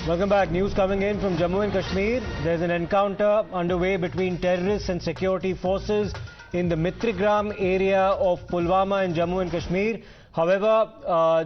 Welcome back. News coming in from Jammu and Kashmir. There's an encounter underway between terrorists and security forces in the Mitrigam area of Pulwama in Jammu and Kashmir. However,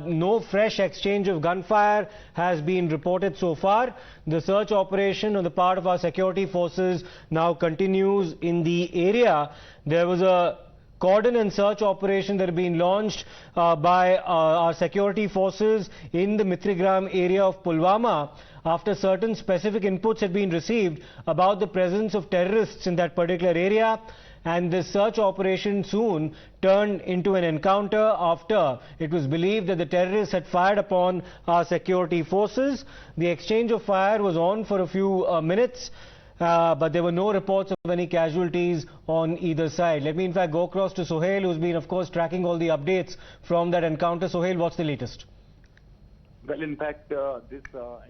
no fresh exchange of gunfire has been reported so far. The search operation on the part of our security forces now continues in the area. There was a cordon and search operation that had been launched by our security forces in the Mitrigam area of Pulwama after certain specific inputs had been received about the presence of terrorists in that particular area. And this search operation soon turned into an encounter after it was believed that the terrorists had fired upon our security forces. The exchange of fire was on for a few minutes. But there were no reports of any casualties on either side. Let me in fact go across to Sohail, who's been of course tracking all the updates from that encounter. Sohail, what's the latest? Well, in fact, this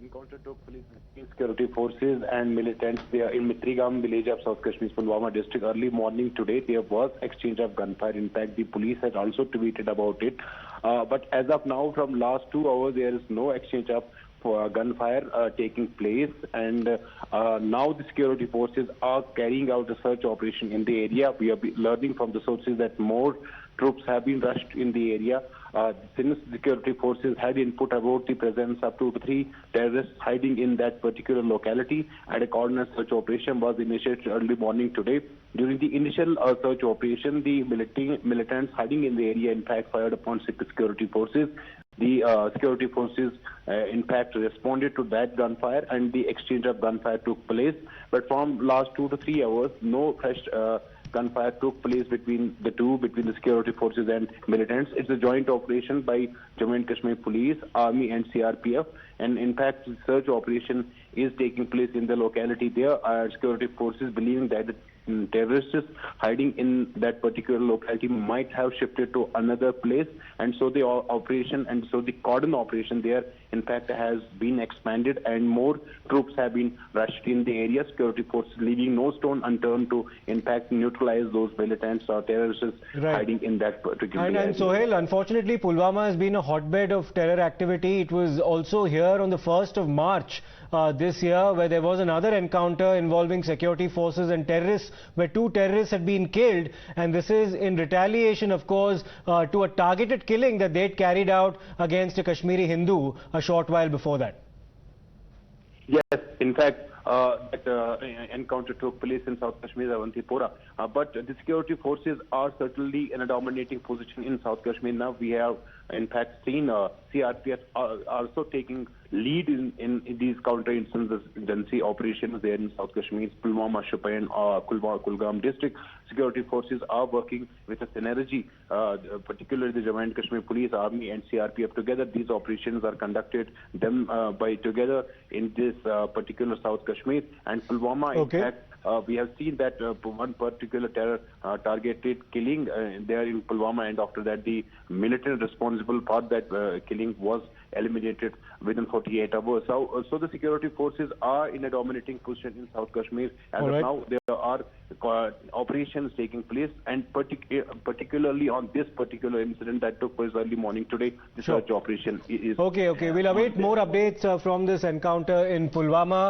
encounter took place between security forces and militants there in Mitrigam village of South Kashmir's Pulwama district. Early morning today, there was exchange of gunfire. In fact, the police had also tweeted about it. But as of now, from last 2 hours, there is no exchange of gunfire taking place, and now the security forces are carrying out a search operation in the area. We are learning from the sources that more troops have been rushed in the area. Since security forces had input about the presence of 2 to 3 terrorists hiding in that particular locality, and a coordinated search operation was initiated early morning today. During the initial search operation, the militants hiding in the area in fact fired upon security forces. The security forces, in fact, responded to that gunfire, and the exchange of gunfire took place. But from last 2 to 3 hours, no fresh gunfire took place between the security forces and militants. It's a joint operation by Jammu and Kashmir Police, Army, and CRPF. And in fact, the search operation is taking place in the locality there. Our security forces believing that the terrorists hiding in that particular locality might have shifted to another place, and so the operation and so the cordon operation there in fact has been expanded, and more troops have been rushed in the area. Security forces leaving no stone unturned to in fact neutralize those militants or terrorists hiding in that particular area. And Sohail, unfortunately, Pulwama has been a hotbed of terror activity. It was also here on the 1st of March this year, where there was another encounter involving security forces and terrorists, where 2 terrorists had been killed, and this is in retaliation, of course, to a targeted killing that they'd carried out against a Kashmiri Hindu a short while before that. Yes, in fact, that encounter took place in South Kashmir, Avantipora. But the security forces are certainly in a dominating position in South Kashmir now. We have, in fact, seen CRPF also taking lead in these counter-insurgency operations there in South Kashmir's Pulwama, Shopian, Kulgam district. Security forces are working with a synergy, particularly the Jammu and Kashmir Police, Army, and CRPF together. These operations are conducted by together in this particular South Kashmir and Pulwama. In fact, we have seen that one particular terror targeted killing there in Pulwama, and after that the militant responsible for that killing was eliminated within 48 hours. So the security forces are in a dominating position in South Kashmir. As of now, there are operations taking place, and particularly on this particular incident that took place early morning today, the search operation is... Okay. We'll await more updates from this encounter in Pulwama.